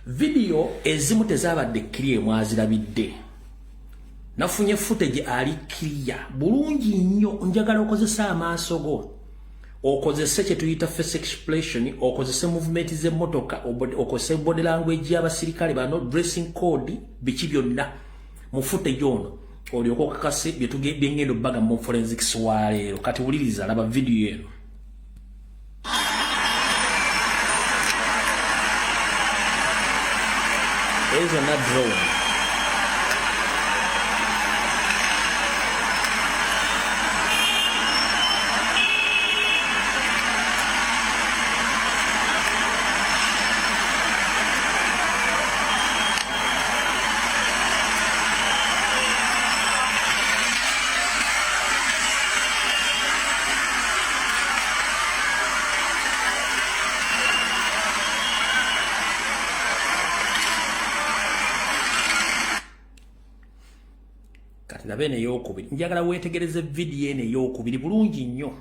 Video ezimu tezabadde clear mwazirabidde. Nafunye footage ali clear. Bulungi nnyo njagala okozesa amaaso go. Okozese kye tuyita face expression, okozese movement z'emmotoka, okozese body language y'abasirikale bano, dressing code, biki byonna mu footage ono. Olyoka okakase bye ngendo baga mu forensics wa leero. Kati wuliriza laba video eno. Ezo na drone. Ndabe ne yokubiri. Njagala wetegereze video ene yokubiri bulungi nnyo.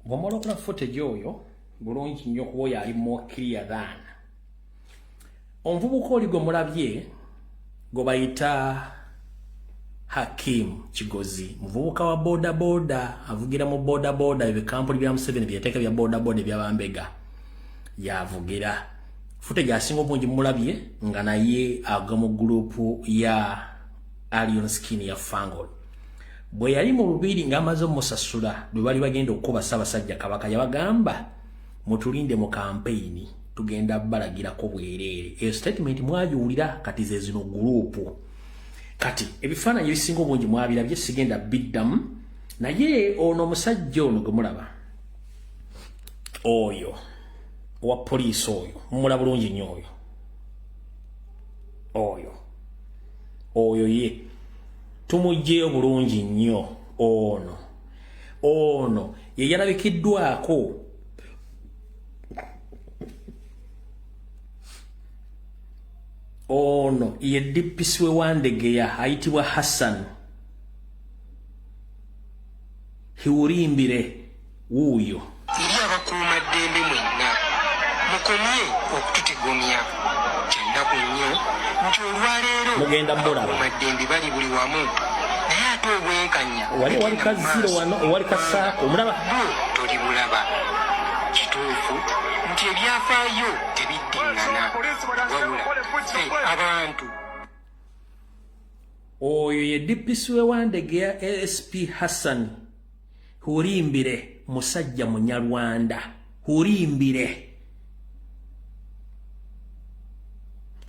Wamala okula footage oyo bulungi nnyo kuba oyo ali more clear than. Omuvubuka oli gwe mulabye gwe bayita Hakim Kigozi, muvubuka wa boda boda, avugira mu boda boda ebikampuni bya Museveni byeteeka bya boda boda by'abambega yavugira. Footage asinga obungi mulabye nga naye aga mu group ya Allion Skin ya Fangol. Bwe yali mu lubiri ng'amaze omusasula lwe bali bagenda okuba Ssaabasajja Kabaka yabagamba mutulinde mu campaign tugenda balagirako bwereere. Eyo statement mwagiwulira kati ze zino group. Kati ebifaananyi ebisinga obungi mwabirabye sigenda biddamu naye ono omusajja ono gwe mulaba oyo owa poliisi oyo mumula bulungi nnyo oyo ye tumugyeyo bulungi nnyo ono ye yalabikiddwako ono ye DPC we Wandegeya ayitibwa Hassan Hiwurimbire wuuyo eri abakuuma ddembe mwenna mukomye okututigomya kyendaku nnyo nti olwaleero mugenda mulaba baddembe bali buli wamu naye ate obwenkanya wali kaziro wano wali kasaako omulaba toli bulaba kituufu nti ebyafaayo tebiddiŋŋana wabula abantu oyo ye DPC we Wandegeya ASP Hassan Hurimbire musajja munyarwanda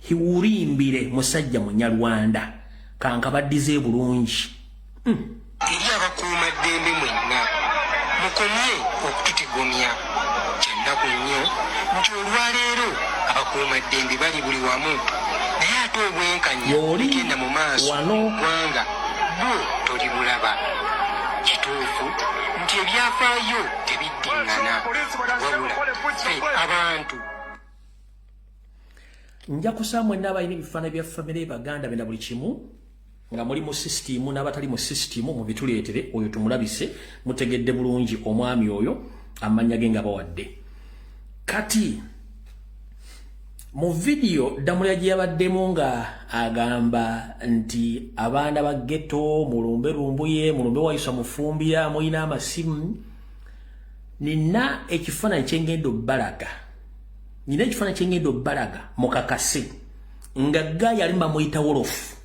Hiwurimbire musajja munyarwanda kankabaddize bulungi eri abakuuma ddembe mwenna mukomye okututigomya kyennaku nnyo nti olwaleero abakuuma ddembe bali buli wamu naye ate obwenkanya genda mu maaso ggwanga bo toli bulaba kituufu nti ebyafaayo tebiddiŋŋana wabula abantu nja kusaba mwenna abalina ebifaananyi bya famire baganda bena buli kimu nga muli mu sisitimu n'abatali mu sisitimu mubituleetere oyo tumulabise mutegedde bulungi omwami oyo amannya ge nga bawadde kati mu vidiyo Damulira gye yabaddemu nga agamba nti abaana ba ghetto mulumbe lumbuye mulumbe wayisa mufumbira mulina amasimu nina ekifaananyi kyengendo balaga mukakase nga ggayi ali bamuyita wolofu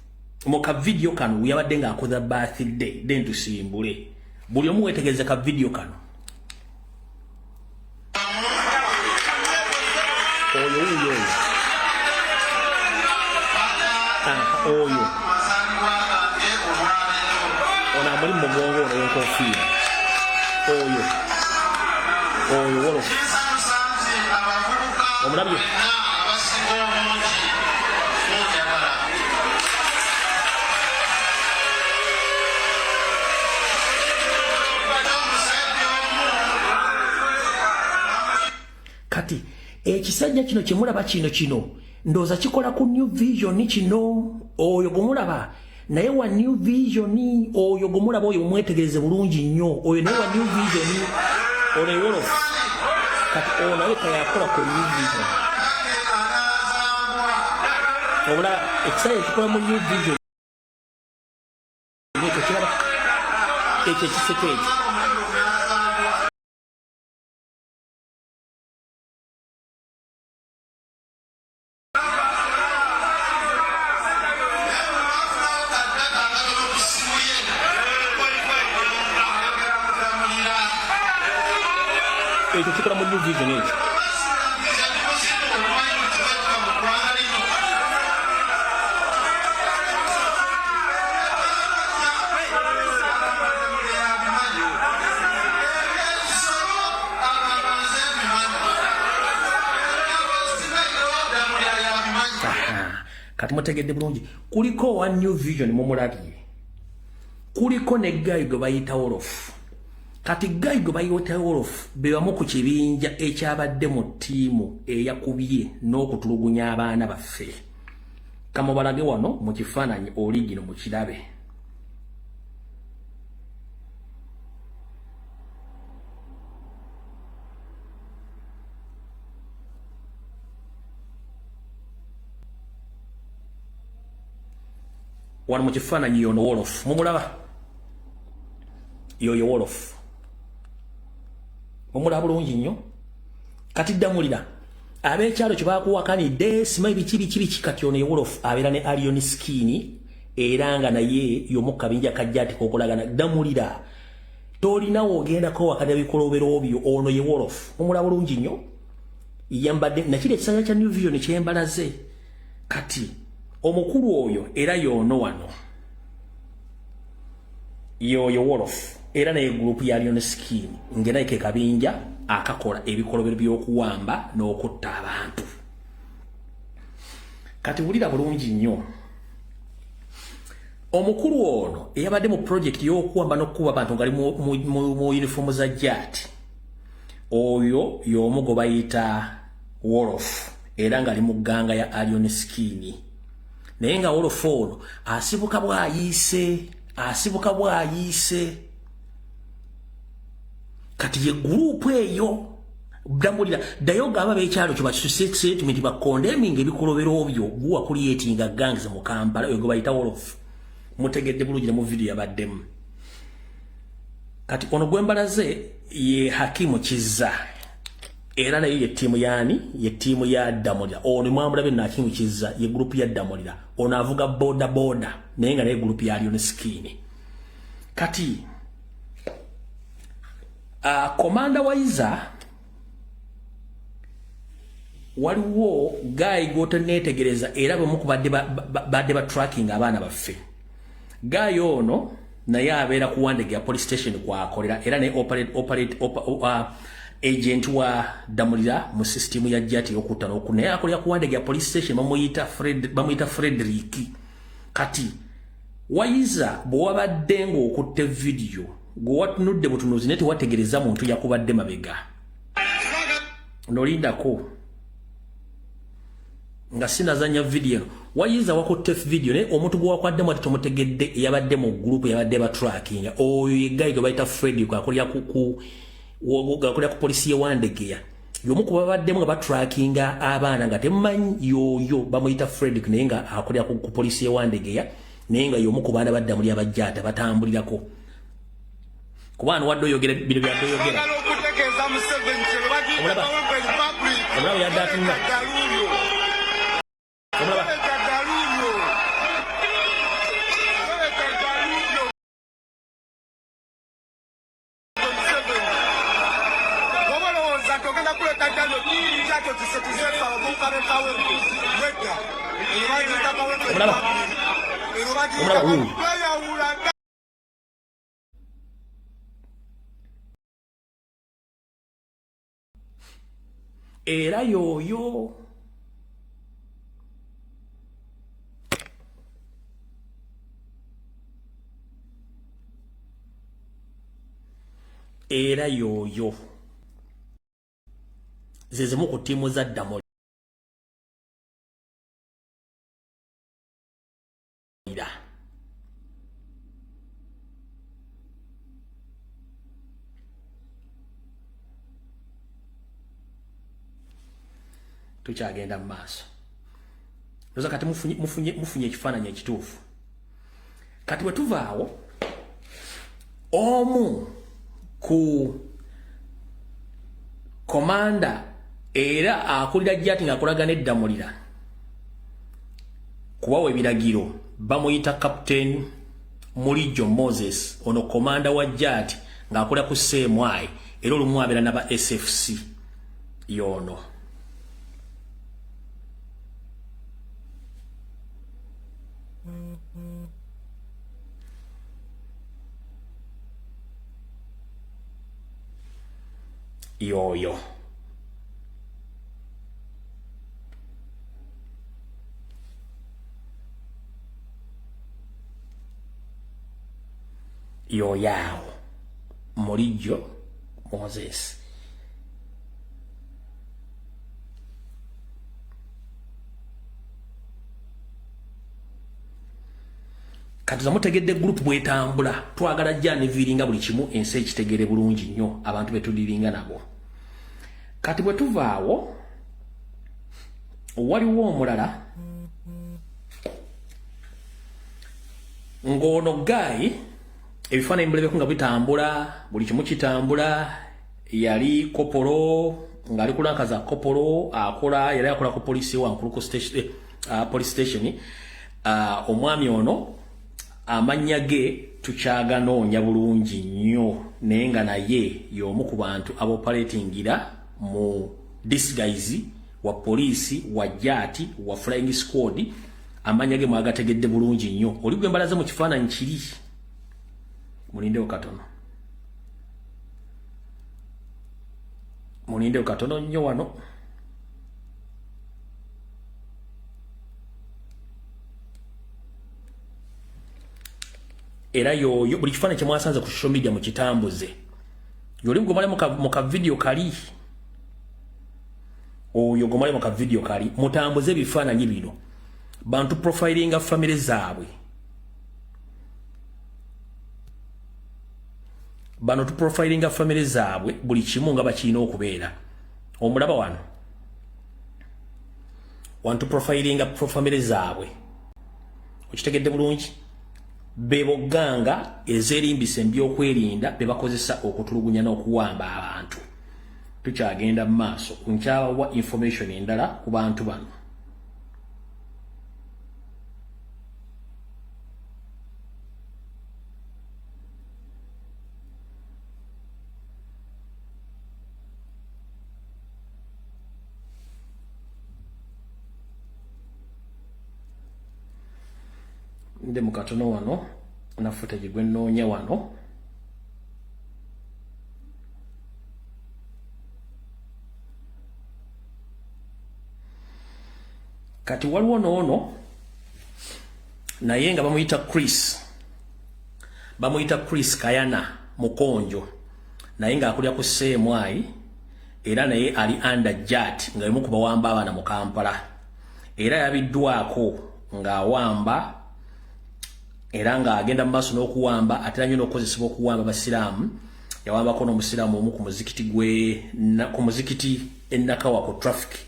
muka video kano yabadde nga akoza birthday then tusimbule buli omu wetegereza ka video kano oyo oyo ona muri mugongo ono w'enkofiira oyo wolofu omulabye kati ekisajja kino kyemulaba kino ndooza kikola ku New Vision kino oyo gumulaba naye wa New Vision oyo gumulaba oyo mwetegereze bulungi nnyo oyo naye wa New Vision oyo wolofu kati ono naye kayakola ku New Vision obula ekisajja kikola mu New Vision ekyo kiraba ekyo ekiseko ekyo ekyo kikola mu New Vision ekyo kati mutegedde bulungi kuliko wa New Vision mumulabye kuliko ne guy gwe bayita wolofu kati guy gwe bayita wolofu bebamu ku kibinja ekyabadde mu ttiimu eyakubye n'okutulugunya abaana baffe kamubalage wano mu kifaananyi oligino mu kirabe wano mu kifaananyi yono wolofu mumulaba yoyo wolofu mumulaba bulungi nnyo kati Damulira ab'ekyalo kye bakuwakanidde simanyi biki kati ono ye wolofu abeera ne Allion Skin era nga naye y'omu kabinja kajja ati kokolagana Damulira tolinawo ogendako wakati ebikolobero byo ono ye wolofu mumulaba bulungi nnyo yambadde nakiri ekisanja kya New Vision kyembalaze kati omukulu oyo era yono wano yoyo wolofu era naye group ya Allion Skin ngena ke kabinja akakola ebikolobero by'okuwamba n'okutta abantu kati wulira bulungi nnyo omukulu ono eyabadde mu project y'okuwamba n'okukuba abantu ngali mu uniform za JAT oyo y'omu gwe bayita wolofu era ngali mu gganga ya Allion Skin naye nga wolofu ono asibuka bw'ayiise kati ye group eyo Damulira dayo gamba b'ekyalo kyo bakitusetimenti bakondeming ebikolobero byo guwa kuliyetinga gangs mu Kampala oyo gwe bayita wolofu mutegedde bulungi mu video yabaddemu kati ono gwembalaze ye Hakimu Kizza era nayo ye tiimu yani ye tiimu ya Damulira ono mwambulabe na Hakimu Kizza ye group ya Damulira ono avuga boda naye nga naye group ya Allion Skin kati Komanda Waiza waliwo guy gotenetegereza era bwe mukubadde badde ba tracking abaana baffe gayo ono naye abeera ku Wandege police station kwakolera era ne agent wa Damulira mu system ya jati okutana okune akolera ku Wandege police station bamuyita Frederick. Kati wayiza bwabadde ng'okutte video gwewatunudde butunuzi neti wategereza muntu yakubadde mabega nolindako nga sinazanya video wayiza wakutte video ne omuntu gwakwaddemu ati tomutegedde yabadde mu group yabadde ba tracking oyo yegayi gwe bayita Freddy kwakolya ku polisi ye Wandege yomu kuba baddemu nga ba tracking abaana nga temanyi yoyo bamuyita Freddy naye nga akolya ku polisi ye Wandege naye nga yomu ku baana badda muli abajjata batambulirako kubana wadde oyogera bino byadde oyogera omulaba yadde atunula era yoyo zezimu ku ttiimu za Damulira tukyagenda mu maaso loza kati mufunye ekifaananyi ekituufu kati bwe tuvaawo omu ku komanda era akulira jati ng'akolagana eddamulira kubawa ebiragiro bamuyita Captain Mulijo Moses ono komanda wa jati ng'akolera ku CMI era olumu abeera n'aba SFC yono yoyo yoyao Mulijo Moses katuza mutegedde group bwetambula twagala jani viringa buli kimu ensi ekitegere bulungi nnyo abantu betuliringa nabo kati bwe tuvaawo waliwo omulala ng'ono gayi ebifaananyi mbulebeko nga bitambula buli kimu kitambula yali kopolo ng'ali kulankaza kopolo yali akola ku polisi wankulu ku police station omwami ono amanya ge tukyaganoonya bulungi nnyo naye nga naye y'omu ku bantu aboperatingira mu disguise wa polisi wa jati wa flying squad amanya ge mwagategedde bulungi nnyo oli gwe mbalaze mu kifaananyi kiri mulindewo katono nnyo wano era yoyo buli kifaananyi kye mwasanze ku social media mukitambuze yoli gomale mu ka video kali oyo gomale mu ka video kali mutambuze ebifaananyi bino bantu profilinga family zaabwe bano tu profilinga family zaabwe buli kimu nga bakirina okubeera omulaba wano wantu profilinga family zaabwe okitegedde bulungi beboganga ezerimbisa ebyokwerinda bebakozesa okutulugunya n'okuwamba abantu tukyagenda mu maaso nkyabawa information endala ku bantu bano nde mukatono wano na footage gwe nnoonya wano. Kati waliwo noono naye nga bamuyita Chris Kayana Mukonjo naye nga akulya ku CMI era naye ali under JAT nga yemu kubawamba abana mu Kampala era yabiddwako nga awamba era nga agenda mu maaso n'okuwamba ate nnyo n'okozesebwa okuwamba abasiraamu. Yawambako n'omusiraamu omu ku muzikiti Nakawa ku traffic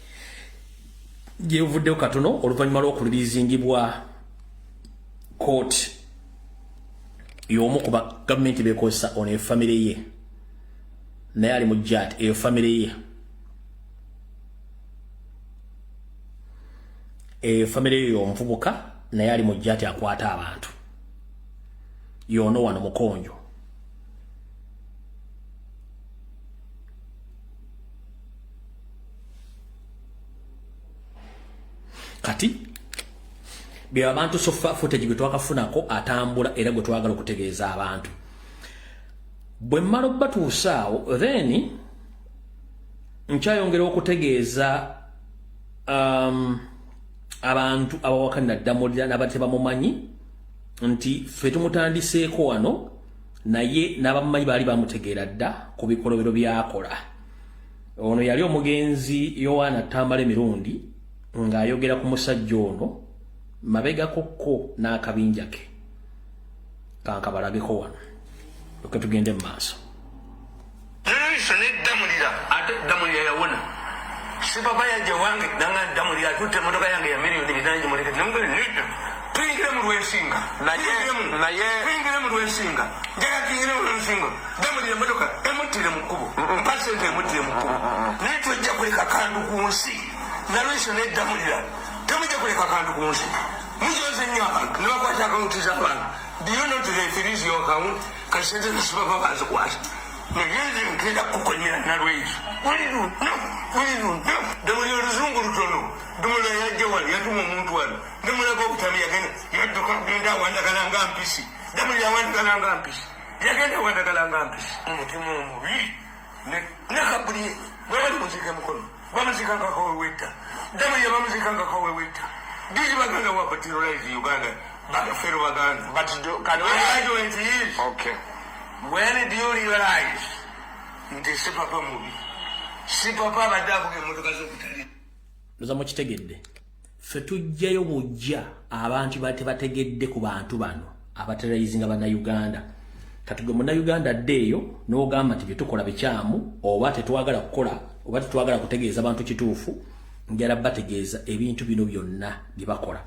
gyevuddeyo katono oluvannyuma lw'okuliriizingibwa court y'omu ku bagavumenti beekozesa ono efamire ye naye ali mu JAT eyo famire ye. Famire ye y'omuvubuka naye ali mu JAT akwata abantu y'ono wano Mukonjo. Kati bye abantu sofa footage gwe twakafunako atambula era gwe twagala okutegeeza abantu. Bwe mmala batuusaawo then nkyayongera okutegeeza abantu abawakanira Damulira n'abate bamumanyi nti ffe tumutandiseeko wano naye n'abamumanyi baali bamutegeera dda ku bikolobero byakola. Ono yali omugenzi Yohana Tambala emirundi ng'ayogera ku musajja ono mabega kokko n'akabinja ke. Kankabalageko wano oke tugende mu maaso. Ate Damulira yawona si papa yajja wange nanga Damulira atutte emotoka yange ya miliyoni bitanji muleke namugere nidda tuyingire mu Lwensinga tuyingire mu Lwensinga njagala tuyingire mu Lwensinga Damulira emotoka emuttire mu kkubo mpasente emuttire mu kkubo naye tujja kuleka kantu ku nsi nalwesyo ne Damulira temujja kuleka kantu ku nsi mujoze nnyo abantu ne bakwata akawunti z'abantu. Do you know to refuse your account kasente zisibaba bazikwata nageze nkenda kukonyera nalwezo Damulira oluzungu lutono. Damulira yajja wano yatuma omuntu wano Damulira g'obutami yagenda yadduka genda awandagalanga mpisi. Damulira awandagalanga mpisi yagenda awandagalanga mpisi omutima omubi ne kabuli bwebali muzika mukono bamuzikangako wewetta Damulira bamuzikangako wewetta diri baganda wapatirolize Uganda bagafero baganda but can we argument is okay when do you realize nti si papa mubi si papa badakuge motoka z'okutali ndoza mukitegedde ffe tujjayo bujja abantu batebategedde ku bantu bano abaterrorizing Uganda. Kati gwe Munnayuganda addeeyo n'ogamba nti bye tukola bikyamu oba tetwagala kukola oba tetwagala kutegeeza abantu kituufu njala bategeeza ebintu bino byonna bye bakola.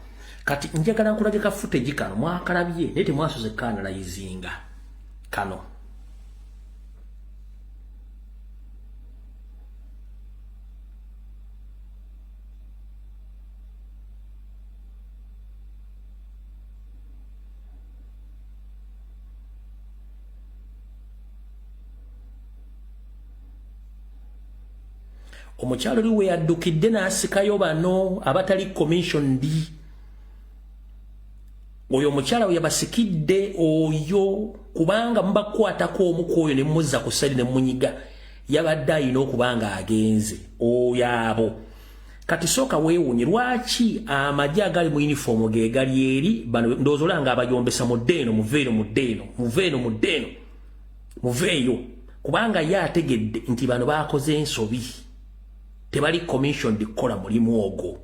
Kati njagala nkulage ka footage kano mwakalabye naye temwasoze kanalayizinga kano. Omukyalo liwe yaddukidde n'asikayo bano abatali commission di. Oyo omukyala we yabasikidde oyo kubanga mubakwatako omuku oyo ne muzza ku ssali ne munyiga yabadde ayina okubanga agenze oyo abo. Kati sooka weewuunye lwaki amagye agali mu uniform ge gali eri bano ndowooza olanga abayombesa muddeeno muveeyo kubanga ye ategedde nti bano baakoze ensobi. Tebali commission dikola mulimu ogwo.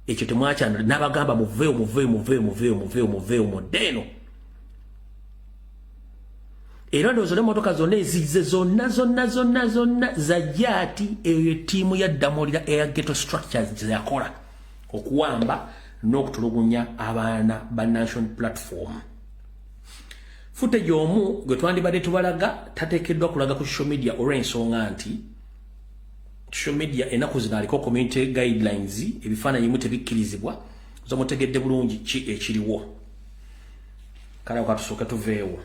Ekyo temwakyana n'abagamba muveeyo muddeeno. Era ndowooza n'emmotoka zonna ezizze zonna za JAT eyo ttiimu ya Damulira Air Ghetto Structures zeyakola okuwamba n'okutulugunya abaana ba National Platform. Footage omu gwe twandibadde tubalaga tateekeddwa kulaga ku social media olw'ensonga nti social media enaku zino aliko community guidelines ebifaananyi mu tebikkirizibwa zo mutegedde bulungi ki ekiriwo. Kale katusooke tuveewo.